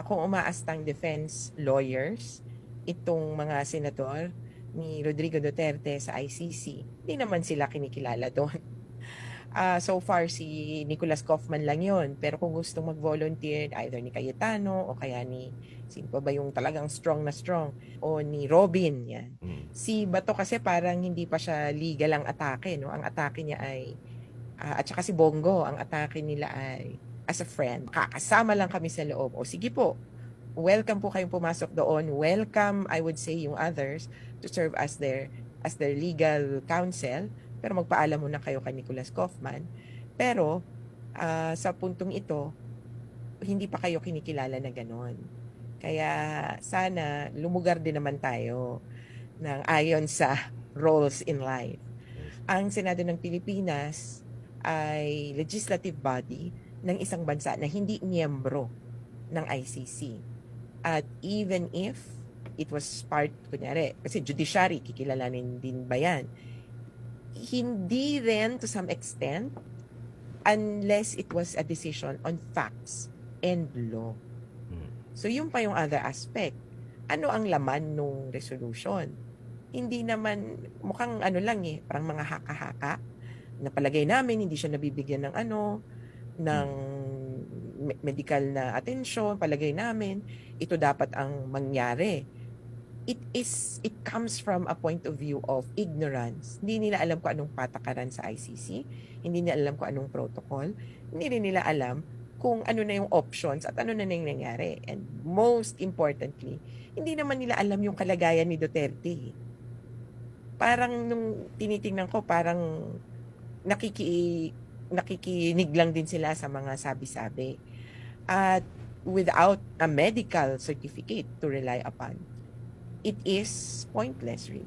Kung umaastang defense lawyers, itong mga senador ni Rodrigo Duterte sa ICC, hindi naman sila kinikilala doon. So far, si Nicolas Kaufman lang yon. Pero kung gustong mag-volunteer, either ni Cayetano o kaya ni, sino pa ba yung talagang strong na strong, o ni Robin, yan. Si Bato kasi parang hindi pa siya legal ang atake, no? Ang atake niya ay, at saka si Bongo, ang atake nila ay as a friend. Kakasama lang kami sa loob. O sige po, welcome po kayong pumasok doon. Welcome, I would say, yung others to serve as their legal counsel. Pero magpaalam muna kayo kay Nicolas Kaufman. Pero sa puntong ito, hindi pa kayo kinikilala na ganon. Kaya sana lumugar din naman tayo ng ayon sa roles in life. Ang Senado ng Pilipinas ay legislative body ng isang bansa na hindi miyembro ng ICC. At even if it was part, kunyari, kasi judiciary, kikilalanin din ba yan? Hindi rin to some extent unless it was a decision on facts and law. So yun pa yung other aspect. Ano ang laman nung resolution? Hindi naman, mukhang ano lang parang mga haka-haka. Napalagay namin, hindi siya nabibigyan ng ng medical na atensyon, palagay namin, ito dapat ang mangyari. It comes from a point of view of ignorance. Hindi nila alam kung anong patakaran sa ICC, hindi nila alam kung anong protocol, hindi rin nila alam kung ano na yung options at ano na yung nangyari. And most importantly, hindi naman nila alam yung kalagayan ni Duterte. Parang nung tinitingnan ko, parang nakikinig lang din sila sa mga sabi-sabi. At without a medical certificate to rely upon, it is pointless really.